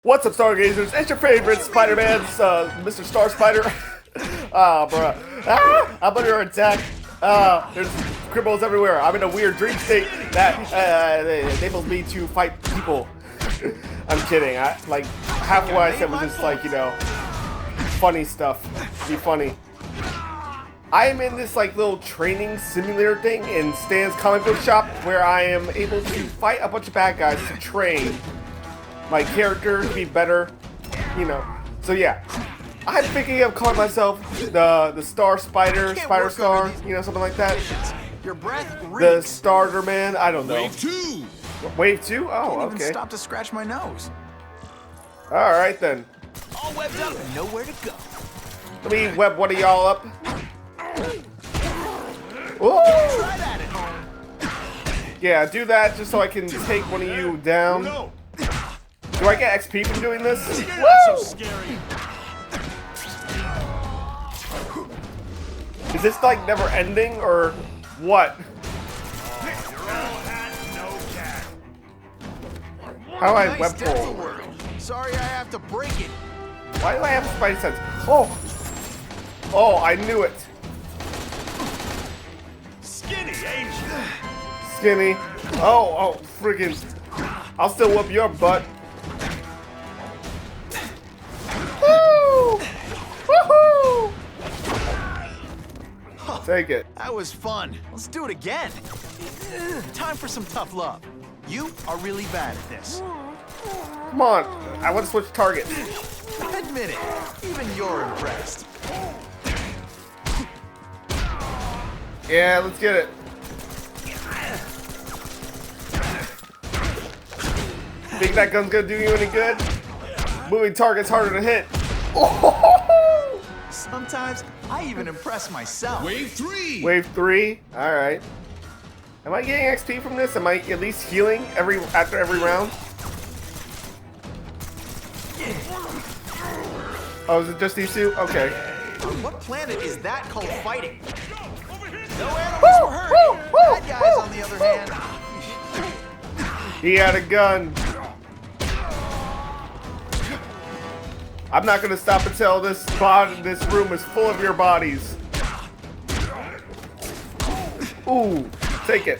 What's up, Stargazers? It's your favorite Spider-Man, Mr. Star Spider. Bruh. I'm under attack. There's criminals everywhere. I'm in a weird dream state that enables me to fight people. I'm kidding. Like, half of what I said was just like, you know, funny stuff. Be funny. I am in this like little training simulator thing in Stan's comic book shop where I am able to fight a bunch of bad guys to train my character to be better, you know. So yeah, I'm thinking of calling myself the Star Spider, Spider Star, you know, something like that. Your breath The Starter Man, I don't know. Wave 2. Wave 2? Oh, Can't okay. even stop to scratch my nose. All right then. All webbed up and nowhere to go. Let me web one of y'all up. Ooh. Try that at home. Yeah, do that just so I can take one of you down. No. Do I get XP from doing this? You're not so Woo! scary. Is this like never ending or what? You're all hat, no cat. How do I Nice web dental pull? work. Sorry I have to break it. Why do I have spidey sense? Oh! Oh, I knew it. Skinny, ain't you? Skinny. Oh, friggin'. I'll still whoop your butt. Woo! Woohoo! Take it. That was fun. Let's do it again. Time for some tough love. You are really bad at this. Come on. I want to switch targets. Admit it. Even you're impressed. Yeah, let's get it. Think that gun's gonna do you any good? Moving targets harder to hit. Oh! Sometimes I even impress myself. Wave 3. Wave 3. All right. Am I getting XP from this? Am I at least healing after every round? Oh, is it just these two? Okay. What planet is that called fighting? Over here. No animals were hurt. Bad guys, on the other hand. He had a gun. I'm not gonna stop until this room is full of your bodies. Ooh, take it.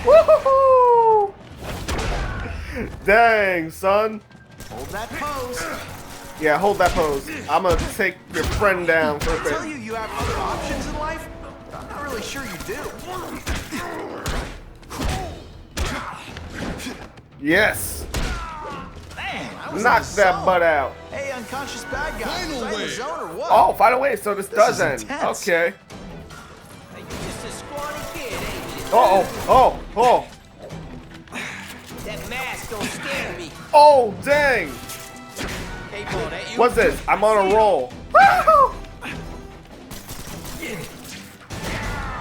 Woohoo! Dang, son. Hold that pose. Yeah, hold that pose. I'm gonna take your friend down for a I tell bit. you have other options in life, but I'm not really sure you do. Yes. Man, I was Knock in the that zone. butt out. Hey, unconscious bad guy. Final Was I in the wave. zone or what? Oh, final wave. So this does is end. intense. Okay. You're just a scrawny kid, ain't you? Oh. That mask don't scare me. Oh, dang. Hey, boy, that you? What's this? I'm on a roll.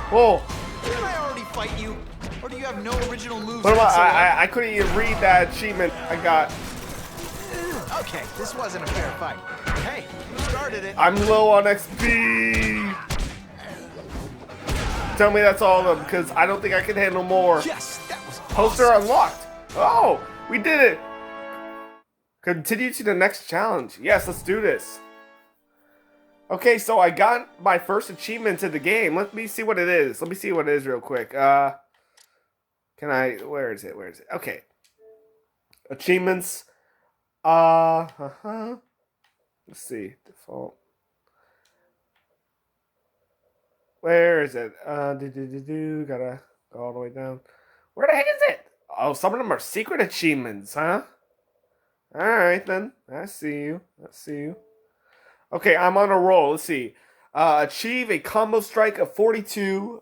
Whoa. Didn't I already fight you? Or do you have no original moves? What about whatsoever? I couldn't even read that achievement I got. Okay, this wasn't a fair fight. Hey, you started it. I'm low on XP. Tell me that's all of them, because I don't think I can handle more. Yes, that was Poster awesome. unlocked. Oh, we did it. Continue to the next challenge. Yes, let's do this. Okay, so I got my first achievement in the game. Let me see what it is. Let me see what it is real quick. Can I, where is it? Okay. Achievements. Let's see. Default. Where is it? Gotta go all the way down. Where the heck is it? Oh, some of them are secret achievements, huh? Alright then. I see you. Okay, I'm on a roll. Let's see. Achieve a combo strike of 42.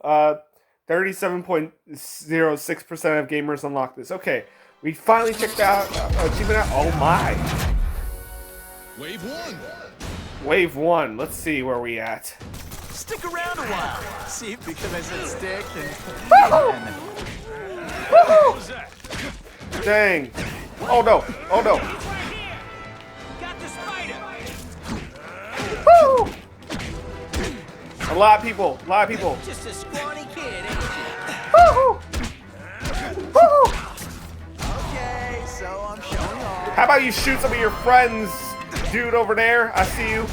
37.06% of gamers unlock this. Okay, we finally checked out achievement out. Oh my. Wave 1. Wave 1. Let's see where we at. Stick around a while. See, because I said stick and... Woohoo! What was that? Dang. Oh no. Right here. Got the spider. Woo! A lot of people. Just a scrawny kid, ain't you? Woohoo! Woohoo! How about you shoot some of your friends, dude, over there? I see you.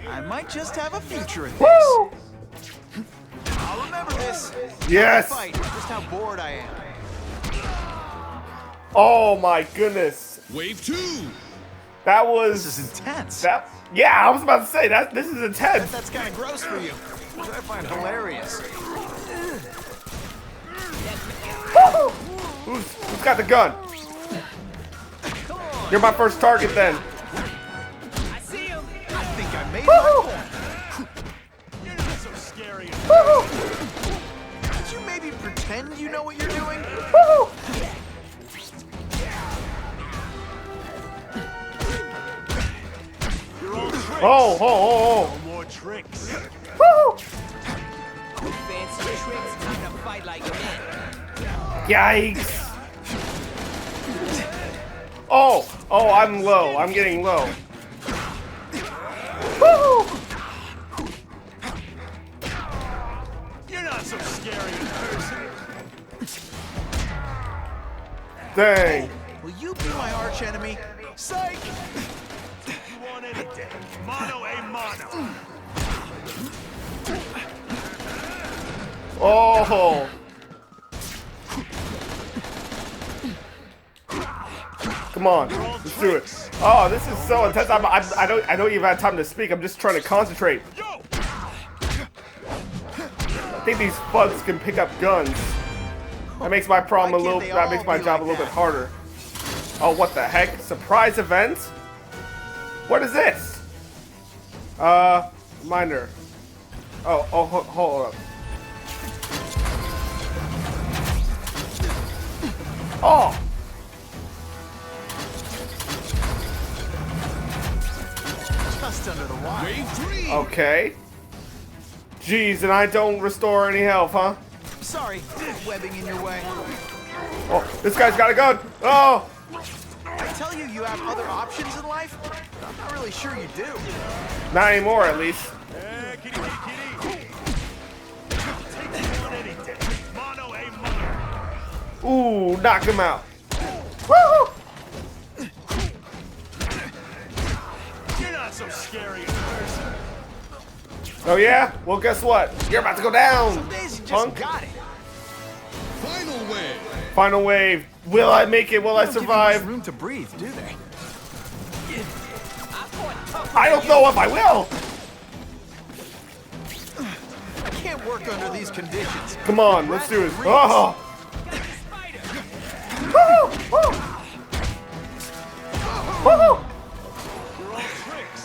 I might just have a future in this. Woo! I'll remember this. Yes. Fight, just how bored I am. Oh my goodness. Wave 2. That was. This is intense. That. Yeah, I was about to say that. This is intense. That's kind of gross for you, which I find hilarious. Woo! Who's got the gun? You're my first target then. I see him. I think I made Woo! my point. You're not so scary. Woo! Could you maybe pretend you know what you're doing? Woo! You're all tricks. Oh! No more tricks. Woo! Fancy tricks, time to fight like men. Yikes! Oh! Oh, I'm low. I'm getting low. Woo! You're not so scary in person. Dang. Will you be my arch enemy? Psych! You want anything? Mono a mono. Oh! Come on, let's do it. Oh, this is so intense. I don't even have time to speak. I'm just trying to concentrate. Yo! I think these thugs can pick up guns. That makes my problem a little. That makes my job a little bit harder. Oh, what the heck? Surprise event? What is this? Reminder. Oh, hold up. Oh. Just under the wire. Wave 3. Okay. Jeez, and I don't restore any health, huh? Sorry, webbing in your way. Oh, this guy's got a gun. Oh. I tell you, you have other options in life? I'm not really sure you do. Not anymore, at least. Kitty, kitty, kitty. Take you want anything? Mono a mono. Ooh, knock him out. Woo! You're not so scary in person. Oh yeah? Well, guess what? You're about to go down, Some days you just punk. got it. Final wave. Final wave. Will I make it? Will I They don't give you much survive? room to breathe, do they? I don't know if I will. I can't work under these conditions. Come on, let's do it. Oh. Woo! Woo! Woo! You're all tricks.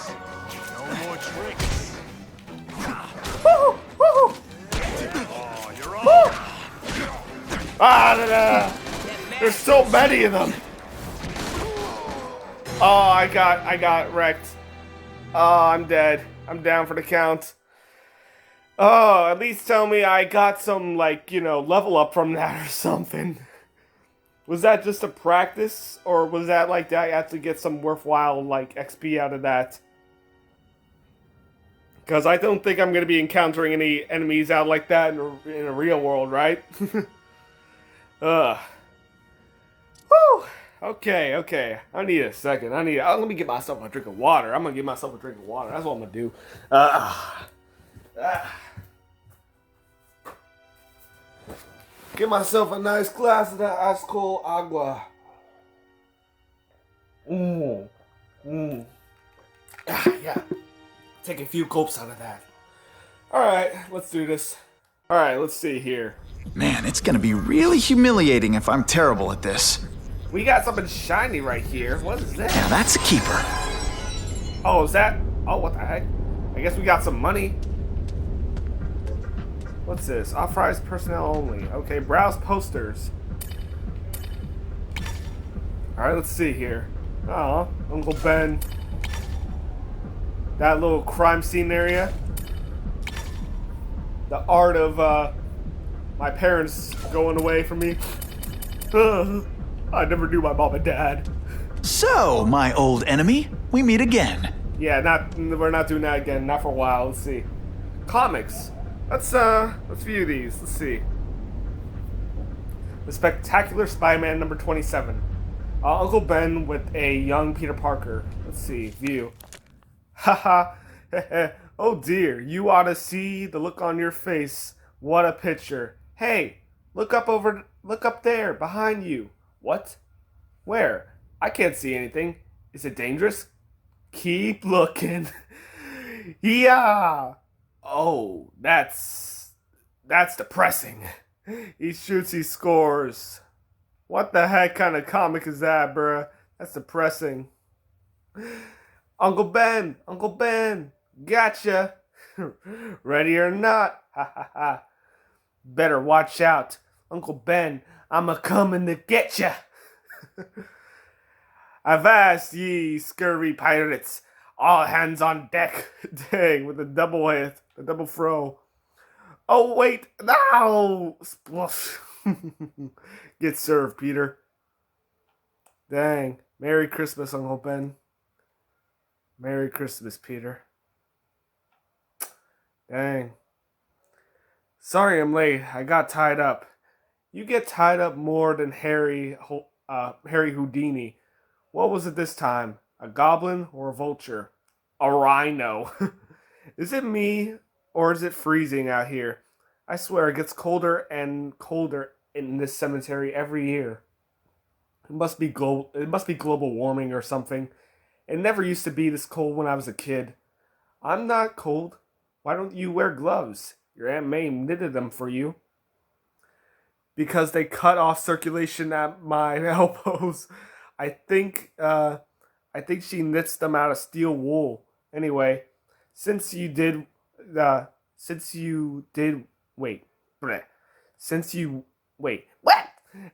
No more tricks. Woo! Woo! Oh, you're all. Ah, da, da. There's so many of them. Oh, I got wrecked. Oh, I'm dead. I'm down for the count. Oh, at least tell me I got some, like, you know, level up from that or something. Was that just a practice, or was that like, did I actually get some worthwhile, like, XP out of that? Because I don't think I'm going to be encountering any enemies out like that in a real world, right? Ugh. Whew. Okay. I need a second. Let me get myself a drink of water. I'm going to give myself a drink of water. That's what I'm going to do. Get myself a nice glass of that ice cold agua. Yeah. Take a few gulps out of that. Alright, let's do this. Alright, let's see here. Man, it's gonna be really humiliating if I'm terrible at this. We got something shiny right here. What is that? Now that's a keeper. Oh, is that? Oh, what the heck? I guess we got some money. What's this? Authorized personnel only. Okay, browse posters. Alright, let's see here. Oh, Uncle Ben. That little crime scene area. The art of my parents going away from me. I never knew my mom and dad. So, my old enemy, we meet again. Yeah, we're not doing that again. Not for a while. Let's see. Comics. Let's view these. Let's see. The Spectacular Spider-Man number 27. Uncle Ben with a young Peter Parker. Let's see. View. Haha. Oh dear. You ought to see the look on your face. What a picture. Hey, look up there behind you. What? Where? I can't see anything. Is it dangerous? Keep looking. Yeah. Oh, that's depressing. He shoots, he scores. What the heck kind of comic is that, bruh? That's depressing. Uncle Ben, gotcha. Ready or not, ha ha ha. Better watch out, Uncle Ben, I'm a coming to get ya. Avast ye scurvy pirates, all hands on deck. Dang, with the double hit, the double throw. Oh wait, no! Splush. Get served, Peter. Dang. Merry Christmas, Uncle Ben. Merry Christmas, Peter. Dang. Sorry I'm late. I got tied up. You get tied up more than Harry Houdini. What was it this time? A goblin or a vulture? A rhino. Is it me or is it freezing out here? I swear it gets colder and colder in this cemetery every year. It must be global warming or something. It never used to be this cold when I was a kid. I'm not cold. Why don't you wear gloves? Your Aunt May knitted them for you. Because they cut off circulation at my elbows. I think she knits them out of steel wool. Anyway, since you did what?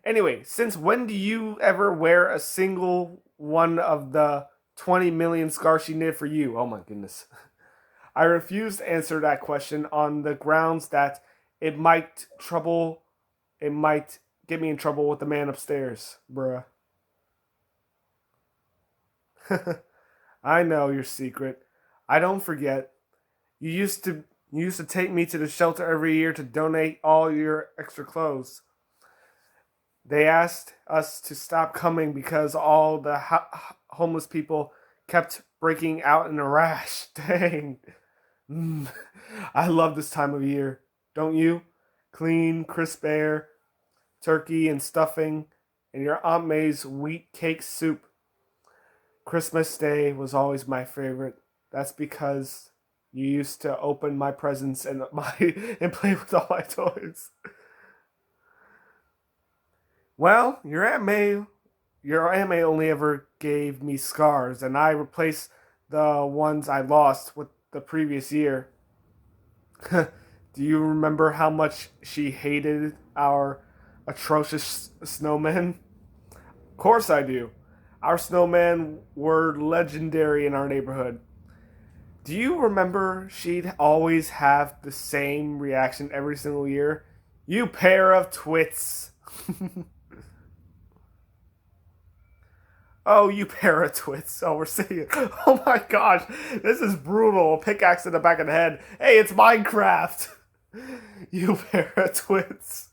Anyway, since when do you ever wear a single one of the 20 million scarves she knit for you? Oh my goodness. I refuse to answer that question on the grounds that it might get me in trouble with the man upstairs, bruh. I know your secret. I don't forget. You used to take me to the shelter every year to donate all your extra clothes. They asked us to stop coming because all the homeless people kept breaking out in a rash. Dang. I love this time of year. Don't you? Clean, crisp air, turkey and stuffing, and your Aunt May's wheat cake soup. Christmas Day was always my favorite. That's because you used to open my presents and play with all my toys. Well, your Aunt May only ever gave me scars, and I replaced the ones I lost with the previous year. Do you remember how much she hated our atrocious snowmen? Of course I do. Our snowmen were legendary in our neighborhood. Do you remember she'd always have the same reaction every single year? You pair of twits. Oh, you pair of twits. Oh, we're seeing it. Oh my gosh. This is brutal. A pickaxe in the back of the head. Hey, it's Minecraft. You pair of twits.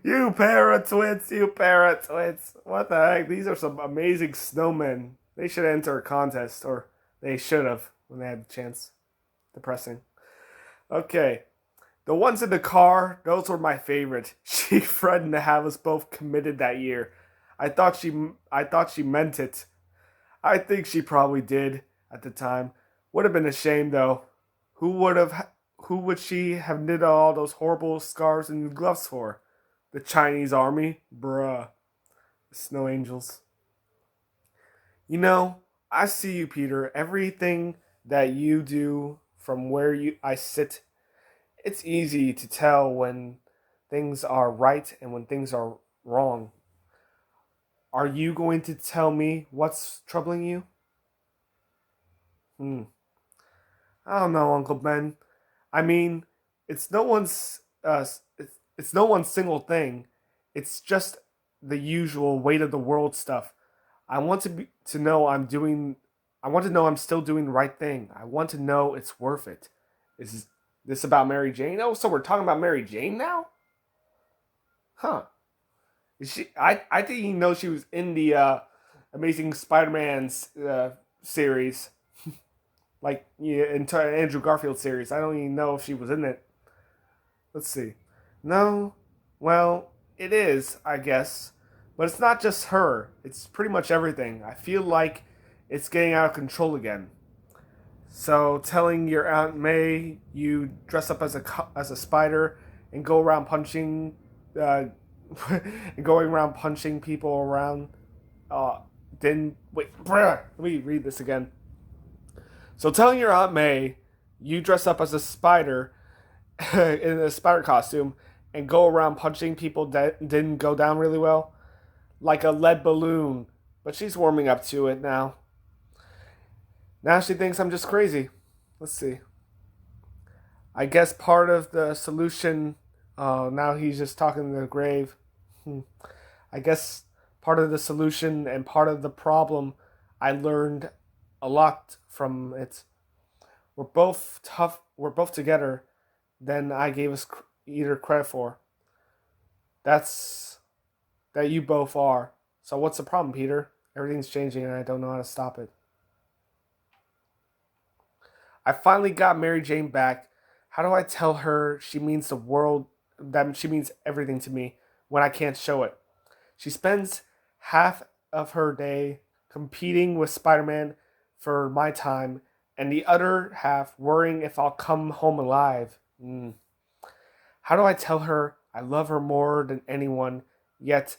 You pair of twits. You pair of twits. What the heck? These are some amazing snowmen. They should enter a contest. Or they should have when they had the chance. Depressing. Okay. The ones in the car, those were my favorite. She threatened to have us both committed that year. I thought she meant it. I think she probably did at the time. Would have been a shame though. Who would she have knit all those horrible scarves and gloves for? The Chinese army? Bruh. The snow angels. You know, I see you, Peter. Everything that you do from where I sit, it's easy to tell when things are right and when things are wrong. Are you going to tell me what's troubling you? I don't know, Uncle Ben. I mean, it's no one's single thing. It's just the usual weight of the world stuff. I want to know I'm still doing the right thing. I want to know it's worth it. This about Mary Jane? Oh, so we're talking about Mary Jane now? Huh. Is she? I didn't know she was in the Amazing Spider-Man's series. Like, yeah, into Andrew Garfield series. I don't even know if she was in it. Let's see. No, well, it is, I guess. But it's not just her. It's pretty much everything. I feel like it's getting out of control again. So telling your Aunt May you dress up as a spider and go around punching, and going around punching people around. Then wait, bruh, let me read this again. So telling your Aunt May you dress up as a spider in a spider costume and go around punching people that didn't go down really well, like a lead balloon. But she's warming up to it now. Now she thinks I'm just crazy. Let's see. I guess part of the solution. Now he's just talking to the grave. I guess part of the solution and part of the problem. I learned a lot from it. We're both tough. We're both together. Than I gave us either credit for. That's that you both are. So what's the problem, Peter? Everything's changing and I don't know how to stop it. I finally got Mary Jane back. How do I tell her she means the world, that she means everything to me when I can't show it? She spends half of her day competing with Spider-Man for my time and the other half worrying if I'll come home alive. How do I tell her I love her more than anyone, yet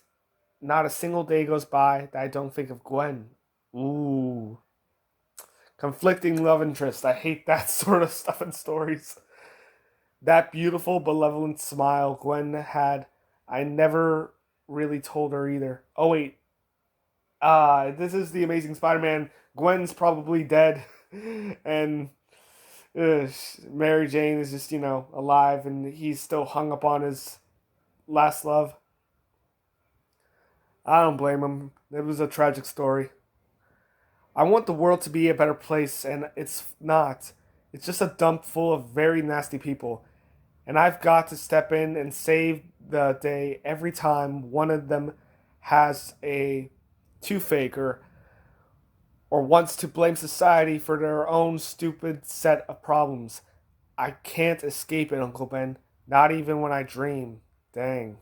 not a single day goes by that I don't think of Gwen? Ooh. Conflicting love interest. I hate that sort of stuff in stories. That beautiful, benevolent smile Gwen had, I never really told her either. Oh, wait. This is the Amazing Spider-Man. Gwen's probably dead. And Mary Jane is just, alive, and he's still hung up on his last love. I don't blame him. It was a tragic story. I want the world to be a better place, and it's not. It's just a dump full of very nasty people. And I've got to step in and save the day every time one of them has a toothache or wants to blame society for their own stupid set of problems. I can't escape it, Uncle Ben. Not even when I dream. Dang.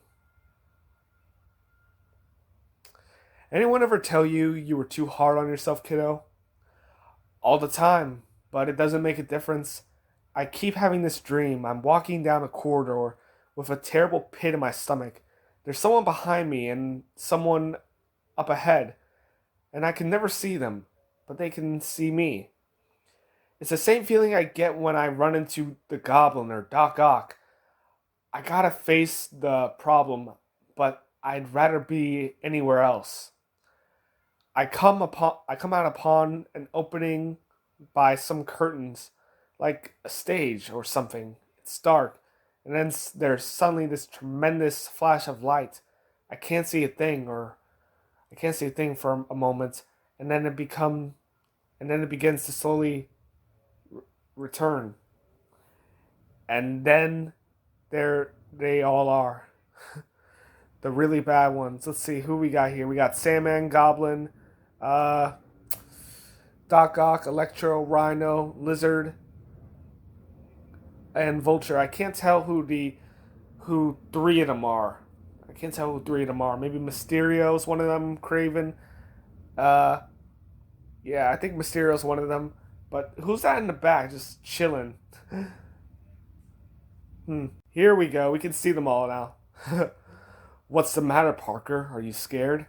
Anyone ever tell you were too hard on yourself, kiddo? All the time, but it doesn't make a difference. I keep having this dream. I'm walking down a corridor with a terrible pit in my stomach. There's someone behind me and someone up ahead, and I can never see them, but they can see me. It's the same feeling I get when I run into the Goblin or Doc Ock. I gotta face the problem, but I'd rather be anywhere else. I come out upon an opening by some curtains, like a stage or something. It's dark, and then there's suddenly this tremendous flash of light. I can't see a thing for a moment, and then it begins to slowly return. And then there they all are. The really bad ones. Let's see who we got here. We got Sandman, Goblin, Doc Ock, Electro, Rhino, Lizard, and Vulture. I can't tell who three of them are. Maybe Mysterio's one of them. Craven. Yeah, I think Mysterio's one of them. But who's that in the back, just chilling? Here we go. We can see them all now. What's the matter, Parker? Are you scared?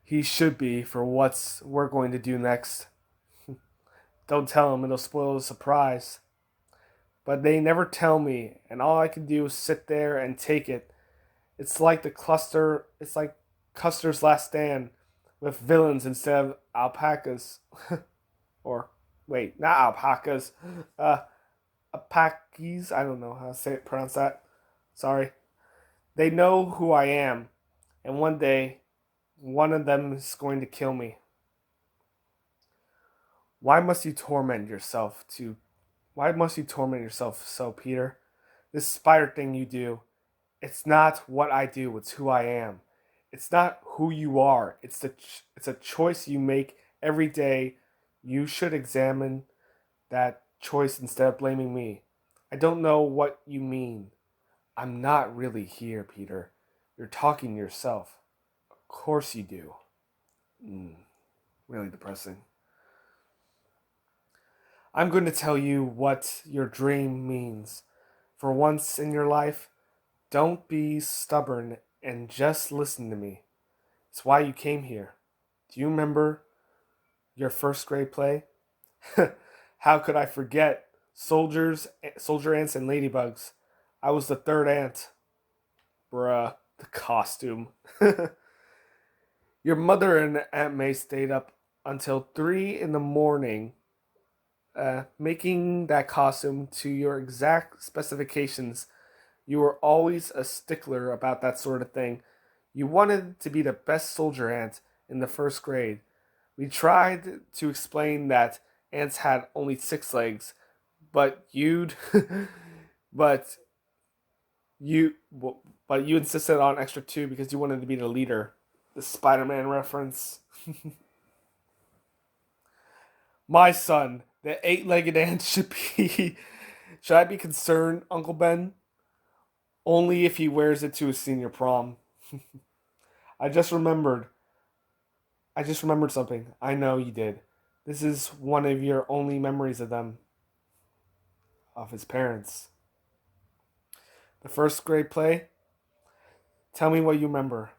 He should be for what we're going to do next. Don't tell him, it'll spoil the surprise. But they never tell me, and all I can do is sit there and take it. It's like Custer's Last Stand with villains instead of alpacas. Or, wait, not alpacas. Apakis? I don't know how to pronounce that. Sorry. They know who I am, and one day, one of them is going to kill me. Why must you torment yourself Why must you torment yourself so, Peter? This spider thing you do, it's not what I do, it's who I am. It's not who you are. It's a choice you make every day. You should examine that choice instead of blaming me. I don't know what you mean. I'm not really here, Peter. You're talking to yourself. Of course you do. Really depressing. I'm going to tell you what your dream means. For once in your life, don't be stubborn and just listen to me. It's why you came here. Do you remember your first grade play? How could I forget? Soldier ants, and ladybugs. I was the third ant. Bruh, the costume. Your mother and Aunt May stayed up until 3 in the morning making that costume to your exact specifications. You were always a stickler about that sort of thing. You wanted to be the best soldier ant in the first grade. We tried to explain that ants had only 6 legs, but but you but you insisted on extra 2 because you wanted to be the leader. The Spider-Man reference. My son, the 8-legged ant should be. Should I be concerned, Uncle Ben? Only if he wears it to his senior prom. I just remembered. I just remembered something. I know you did. This is one of your only memories of them. Of his parents. The first grade play? Tell me what you remember.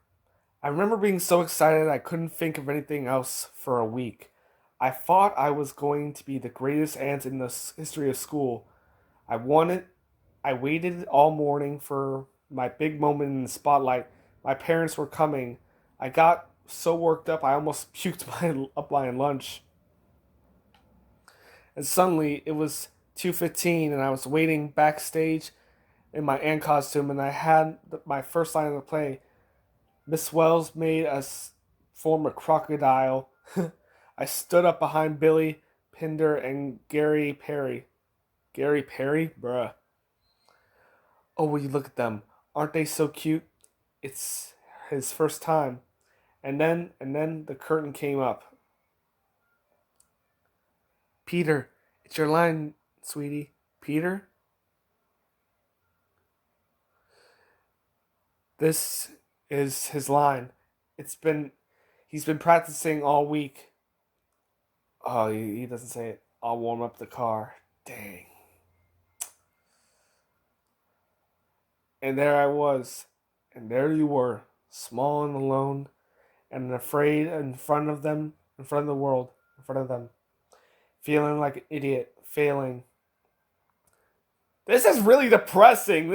I remember being so excited I couldn't think of anything else for a week. I thought I was going to be the greatest ant in the history of school. I waited all morning for my big moment in the spotlight. My parents were coming. I got so worked up I almost puked up my lunch. And suddenly it was 2:15 and I was waiting backstage in my ant costume and I had my first line of the play. Miss Wells made us form a crocodile. I stood up behind Billy, Pinder, and Gary Perry. Gary Perry? Bruh. Oh, will you look at them? Aren't they so cute? It's his first time. And then the curtain came up. Peter, it's your line, sweetie. Peter? This is his line. He's been practicing all week. Oh, he doesn't say it. I'll warm up the car. Dang. And there I was. And there you were, small and alone, and afraid in front of them, in front of the world, in front of them. Feeling like an idiot, failing. This is really depressing.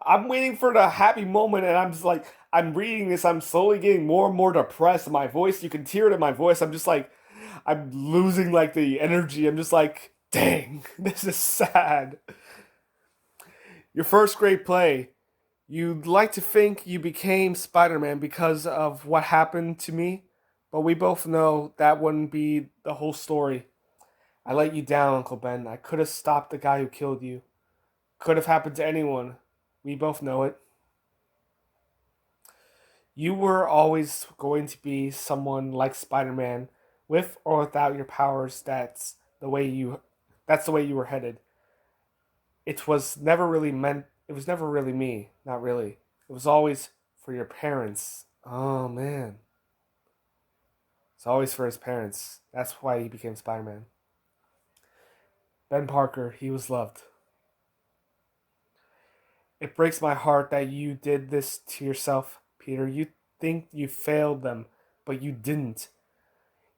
I'm waiting for the happy moment and I'm just like, I'm reading this, I'm slowly getting more and more depressed. My voice, you can hear it in my voice. I'm just like, I'm losing like the energy. I'm just like, dang, this is sad. Your first grade play. You'd like to think you became Spider-Man because of what happened to me, but we both know that wouldn't be the whole story. I let you down, Uncle Ben. I could have stopped the guy who killed you. Could have happened to anyone. We both know it. You were always going to be someone like Spider-Man, with or without your powers. That's the way you were headed. It was never really me, not really. It was always for your parents. Oh man. It's always for his parents. That's why he became Spider-Man. Ben Parker, he was loved. It breaks my heart that you did this to yourself, Peter. You think you failed them, but you didn't.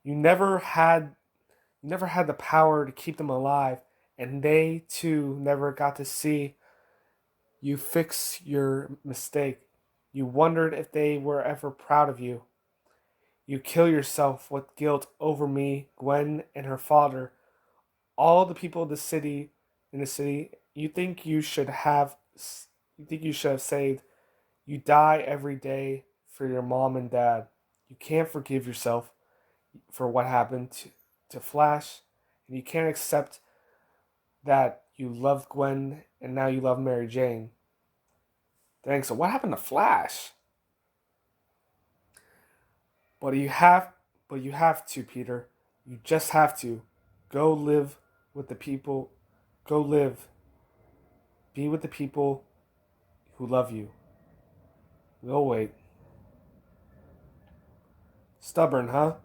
You never had the power to keep them alive, and they too never got to see you fix your mistake. You wondered if they were ever proud of you. You kill yourself with guilt over me, Gwen, and her father. All the people in the city, you think you should have saved. You die every day for your mom and dad. You can't forgive yourself for what happened to Flash, and you can't accept that you loved Gwen and now you love Mary Jane. Dang, so what happened to Flash? But you have to, Peter. You just have to. Go live with the people. Go live. Be with the people who love you. We'll wait. Stubborn, huh?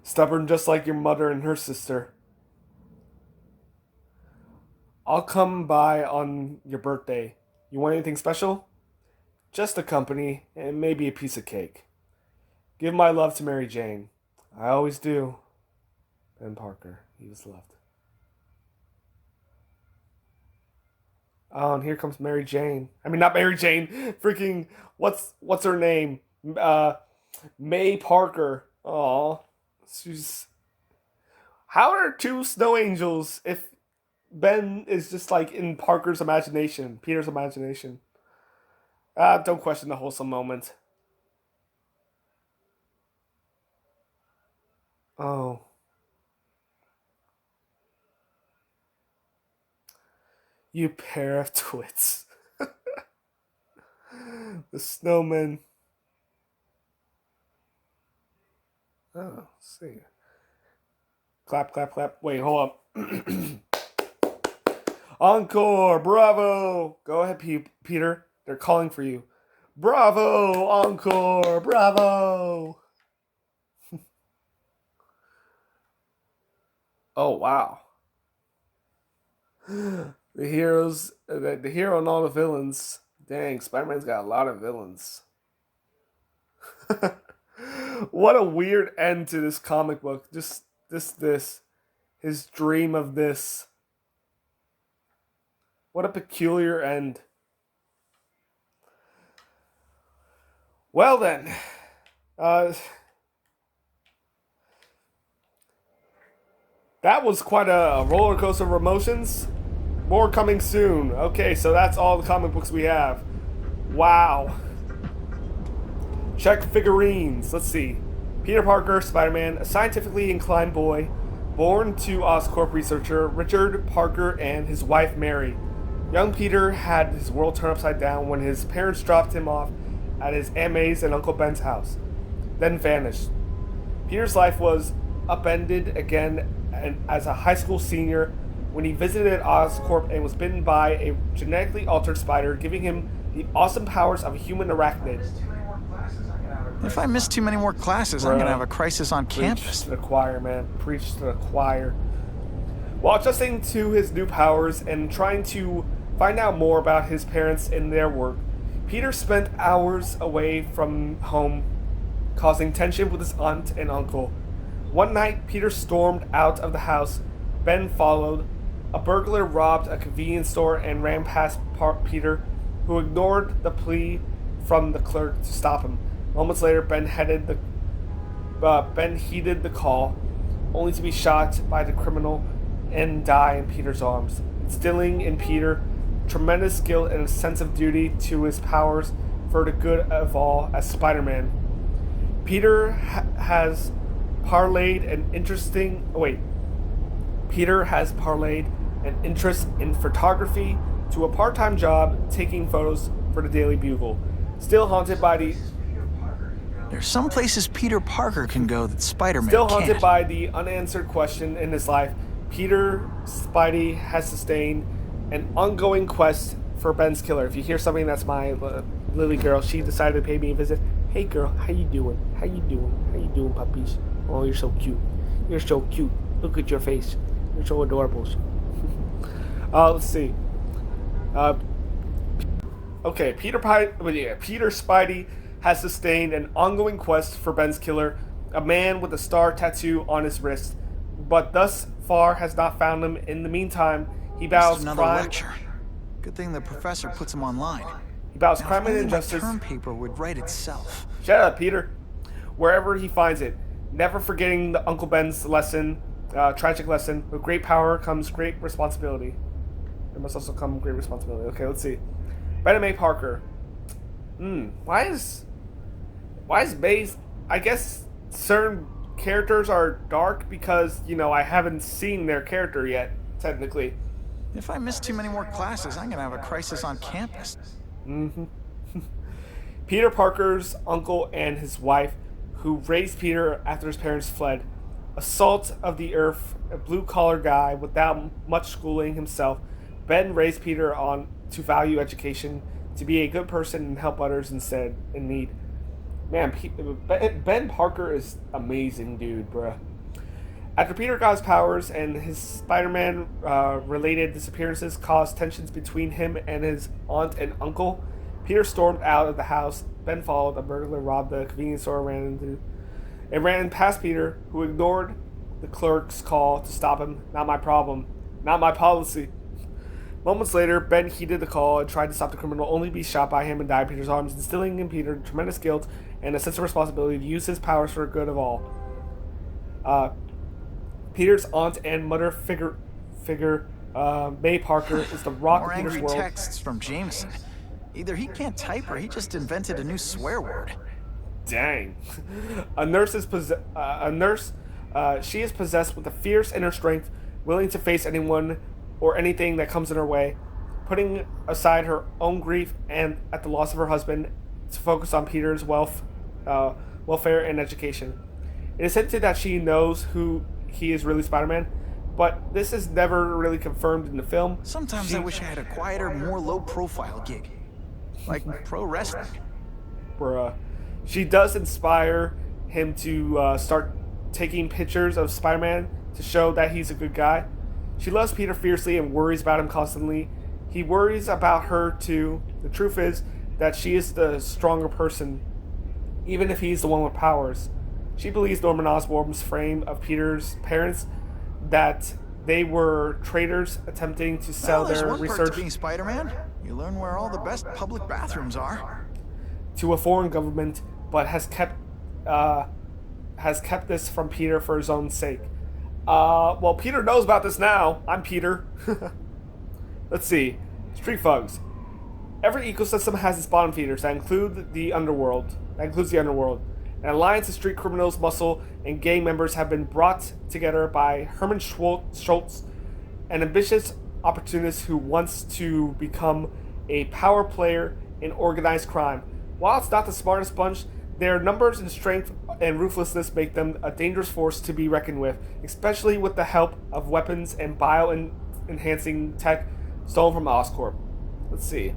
Stubborn just like your mother and her sister. I'll come by on your birthday. You want anything special? Just a company and maybe a piece of cake. Give my love to Mary Jane. I always do. Ben Parker. He was loved. Oh, and here comes Mary Jane. I mean, not Mary Jane. Freaking, what's her name? May Parker. Aw. She's... How are two snow angels if Ben is just like in Parker's imagination, Peter's imagination? Don't question the wholesome moment. Oh. You pair of twits. The snowman. Oh, let's see. Clap, clap, clap. Wait, hold up. Encore, bravo. Go ahead, Peter. They're calling for you. Bravo, encore, bravo. Oh, wow. The heroes, the hero and all the villains. Dang, Spider-Man's got a lot of villains. What a weird end to this comic book. Just this. His dream of this. What a peculiar end. Well then. That was quite a roller coaster of emotions. More coming soon. Okay, so that's all the comic books we have. Wow. Check figurines. Let's see. Peter Parker, Spider-Man, a scientifically inclined boy, born to Oscorp researcher Richard Parker and his wife Mary. Young Peter had his world turned upside down when his parents dropped him off at his Aunt May's and Uncle Ben's house, then vanished. Peter's life was upended again as a high school senior when he visited Oscorp and was bitten by a genetically altered spider, giving him the awesome powers of a human arachnid. If I miss too many more classes, I'm gonna have a crisis on campus. Preach to the choir, man. Preach to the choir. While adjusting to his new powers and trying to find out more about his parents and their work, Peter spent hours away from home, causing tension with his aunt and uncle. One night, Peter stormed out of the house. Ben followed. A burglar robbed a convenience store and ran past Peter, who ignored the plea from the clerk to stop him. Moments later, Ben heeded the call, only to be shot by the criminal and die in Peter's arms, instilling in Peter tremendous guilt and a sense of duty to his powers for the good of all as Spider-Man. Peter has parlayed an interest in photography to a part-time job taking photos for the Daily Bugle. Still haunted by the There's some places Peter Parker can go that Spider-Man Still can't. haunted by the unanswered question in his life, Peter Spidey has sustained an ongoing quest for Ben's killer. If you hear something, that's my Lily girl. She decided to pay me a visit. Hey girl, how you doing? How you doing? How you doing, puppies? Oh, you're so cute. You're so cute. Look at your face. You're so adorable. Let's see. Okay, Peter Spidey has sustained an ongoing quest for Ben's killer, a man with a star tattoo on his wrist, but thus far has not found him. In the meantime, he bows another crime. lecture. Good thing the professor puts him online. He bows Now, crime if and only my injustice. term paper would write itself. Shut up, Peter. Wherever he finds it, never forgetting the Uncle Ben's lesson, tragic lesson. With great power comes great responsibility. There must also come great responsibility. Okay, let's see. Ben May Parker. Why is May's? I guess certain characters are dark because I haven't seen their character yet. technically. If I miss too many more classes, I'm gonna have a crisis on campus. Peter Parker's uncle and his wife, who raised Peter after his parents fled. A salt of the earth, a blue-collar guy without much schooling himself, Ben raised Peter on to value education, to be a good person and help others instead in need. Man, Ben Parker is amazing, dude, bruh. After Peter got his powers and his Spider-Man related disappearances caused tensions between him and his aunt and uncle, Peter stormed out of the house. Ben followed. A burglar robbed the convenience store and ran past Peter, who ignored the clerk's call to stop him. Not my problem. Not my policy. Moments later, Ben heeded the call and tried to stop the criminal, only to be shot by him and die in Peter's arms, instilling in Peter tremendous guilt and a sense of responsibility to use his powers for the good of all. Peter's aunt and mother figure, May Parker, is the rock More of Peter's angry world. texts from Jameson. Either he can't type or he just invented a new swear word. Dang. A nurse is she is possessed with a fierce inner strength, willing to face anyone or anything that comes in her way, putting aside her own grief and at the loss of her husband to focus on Peter's welfare and education. It is hinted that she knows who he is really Spider-Man, but this is never really confirmed in the film. Sometimes I wish I had a quieter, more low-profile gig. Like pro wrestling. Bruh. She does inspire him to start taking pictures of Spider-Man to show that he's a good guy. She loves Peter fiercely and worries about him constantly. He worries about her too. The truth is that she is the stronger person, even if he's the one with powers. She believes Norman Osborn's frame of Peter's parents, that they were traitors attempting to sell There's their one perk research to being Spider-Man. You learn where all the best public bathrooms are. to a foreign government, but has kept this from Peter for his own sake. Well, Peter knows about this now. I'm Peter. Let's see. Street thugs. Every ecosystem has its bottom feeders that include the underworld. An alliance of street criminals, muscle, and gang members have been brought together by Herman Schultz, an ambitious opportunist who wants to become a power player in organized crime. While it's not the smartest bunch, their numbers and strength and ruthlessness make them a dangerous force to be reckoned with, especially with the help of weapons and bio-enhancing tech stolen from Oscorp. Let's see.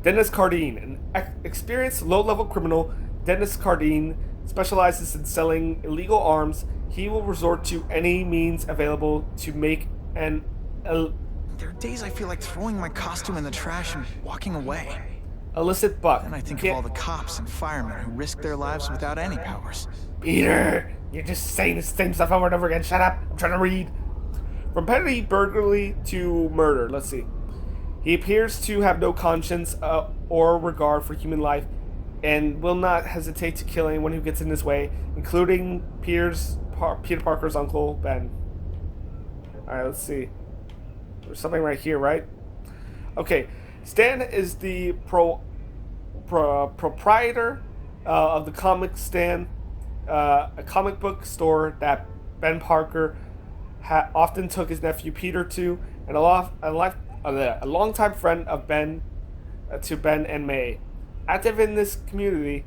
Dennis Cardine, an experienced low-level criminal. Dennis Cardine specializes in selling illegal arms. He will resort to any means available to make an There are days I feel like throwing my costume in the trash and walking away. illicit buck. And I think of all the cops and firemen who risk their lives without any powers. Peter, you're just saying the same stuff over and over again. Shut up. I'm trying to read. From petty burglary to murder. Let's see. He appears to have no conscience or regard for human life, and will not hesitate to kill anyone who gets in his way, including Peter Parker's uncle, Ben. Alright, let's see. There's something right here, right? Okay. Stan is the proprietor of the Comic Stand, a comic book store that Ben Parker often took his nephew Peter to, and a longtime friend of Ben to Ben and May. Active in this community,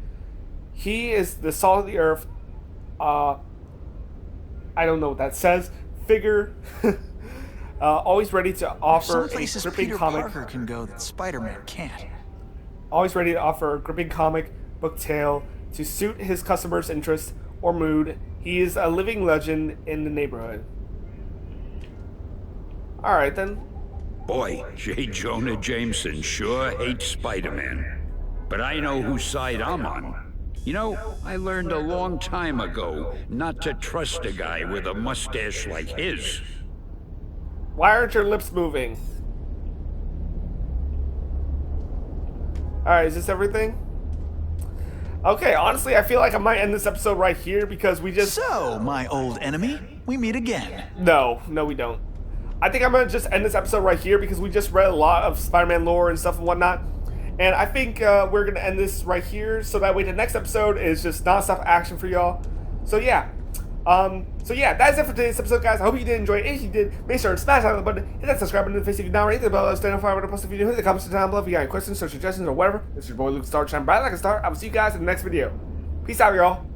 he is the salt of the earth. I don't know what that says. Figure. Always ready to offer Some a places gripping Peter comic. Parker can go that Spider-Man can't. Always ready to offer a gripping comic book tale to suit his customers' interest or mood. He is a living legend in the neighborhood. All right then. Boy, J. Jonah Jameson sure hates Spider-Man. But I know whose side I'm on. You know, I learned a long time ago not to trust a guy with a mustache like his. Why aren't your lips moving? Alright, is this everything? Okay, honestly, I feel like I might end this episode right here because we just... So, my old enemy, we meet again. No, we don't. I think I'm going to just end this episode right here because we just read a lot of Spider-Man lore and stuff and whatnot. And I think we're going to end this right here so that way the next episode is just non-stop action for y'all. So yeah, So yeah, that's it for today's episode, guys. I hope you did enjoy it. If you did, make sure to smash that like button, hit that subscribe button in the face if you're not already. Hit the bell, stay notified when I post a video. Hit the comments down below if you got any questions or suggestions or whatever. This is your boy Luke Star, shine bright like a star. I will see you guys in the next video. Peace out, y'all.